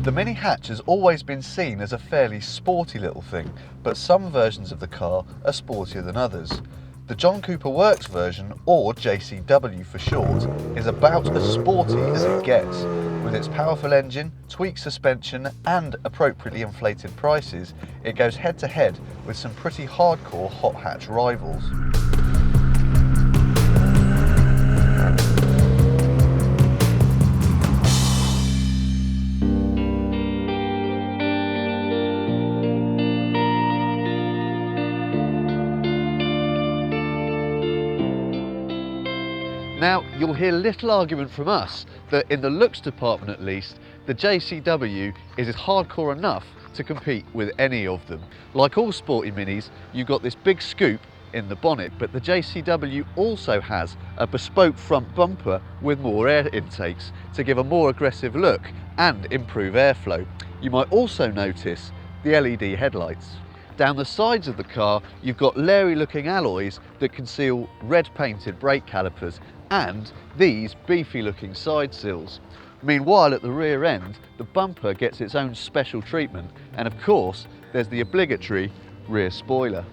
The Mini Hatch has always been seen as a fairly sporty little thing, but some versions of the car are sportier than others. The John Cooper Works version, or JCW for short, is about as sporty as it gets. With its powerful engine, tweaked suspension and appropriately inflated prices, it goes head to head with some pretty hardcore hot hatch rivals. Now, you'll hear little argument from us that in the looks department at least, the JCW is hardcore enough to compete with any of them. Like all sporty minis, you've got this big scoop in the bonnet, but the JCW also has a bespoke front bumper with more air intakes to give a more aggressive look and improve airflow. You might also notice the LED headlights. Down the sides of the car, you've got leery looking alloys that conceal red painted brake calipers and these beefy looking side sills. Meanwhile, at the rear end, the bumper gets its own special treatment, and of course there's the obligatory rear spoiler.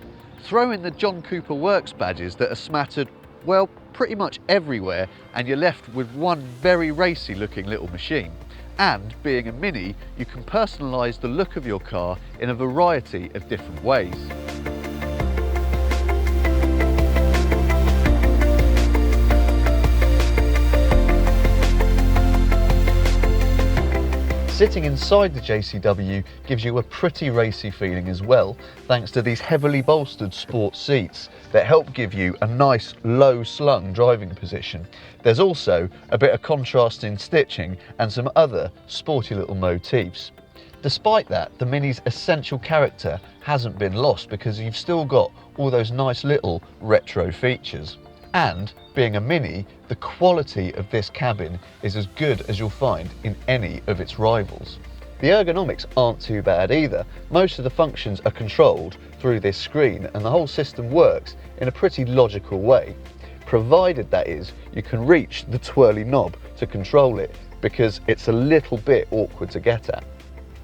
Throw in the John Cooper Works badges that are smattered, well, pretty much everywhere, and you're left with one very racy looking little machine. And being a Mini, you can personalise the look of your car in a variety of different ways. Sitting inside the JCW gives you a pretty racy feeling as well, thanks to these heavily bolstered sport seats that help give you a nice low slung driving position. There's also a bit of contrasting stitching and some other sporty little motifs. Despite that, the Mini's essential character hasn't been lost because you've still got all those nice little retro features. And being a Mini, the quality of this cabin is as good as you'll find in any of its rivals. The ergonomics aren't too bad either. Most of the functions are controlled through this screen and the whole system works in a pretty logical way. Provided, that is, you can reach the twirly knob to control it, because it's a little bit awkward to get at.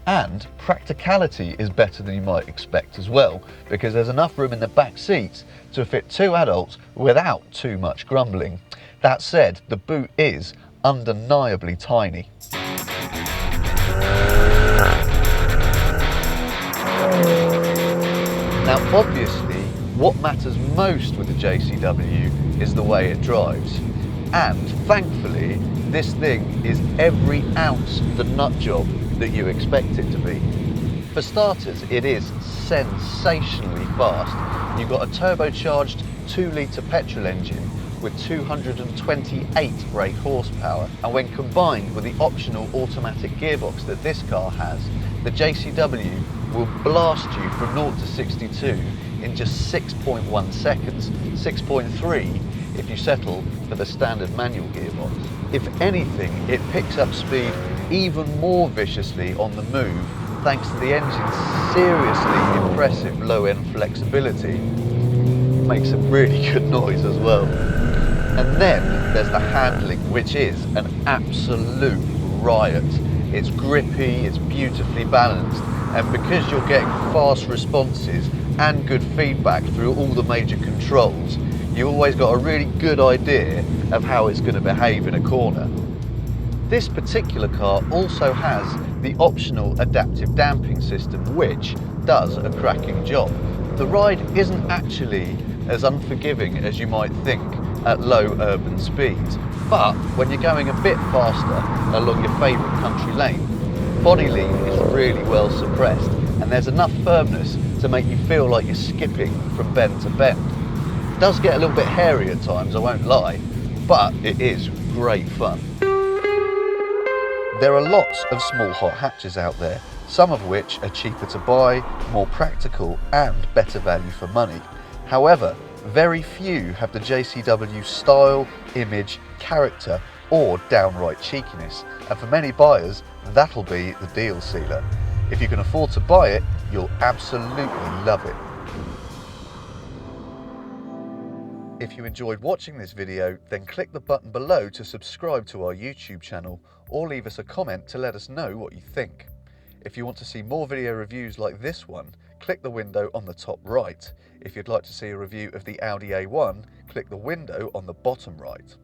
And practicality is better than you might expect as well, because there's enough room in the back seats to fit two adults without too much grumbling. That said, the boot is undeniably tiny. Now obviously, what matters most with the JCW is the way it drives. And thankfully, this thing is every ounce the nut job that you expect it to be. For starters, it is sensationally fast. You've got a turbocharged 2-litre petrol engine with 228 brake horsepower, and when combined with the optional automatic gearbox that this car has, the JCW will blast you from 0 to 62 in just 6.1 seconds, 6.3 if you settle for the standard manual gearbox. If anything, it picks up speed even more viciously on the move, thanks to the engine's seriously impressive low-end flexibility. It makes a really good noise as well. And then there's the handling, which is an absolute riot. It's grippy, it's beautifully balanced, and because you're getting fast responses and good feedback through all the major controls, you've always got a really good idea of how it's going to behave in a corner. This particular car also has the optional adaptive damping system, which does a cracking job. The ride isn't actually as unforgiving as you might think at low urban speeds, but when you're going a bit faster along your favourite country lane, body lean is really well suppressed, and there's enough firmness to make you feel like you're skipping from bend to bend. It does get a little bit hairy at times, I won't lie, but it is great fun. There are lots of small hot hatches out there, some of which are cheaper to buy, more practical and better value for money. However, very few have the JCW style, image, character or downright cheekiness, and for many buyers that'll be the deal sealer. If you can afford to buy it, you'll absolutely love it. If you enjoyed watching this video, then click the button below to subscribe to our YouTube channel, or leave us a comment to let us know what you think. If you want to see more video reviews like this one, click the window on the top right. If you'd like to see a review of the Audi A1, click the window on the bottom right.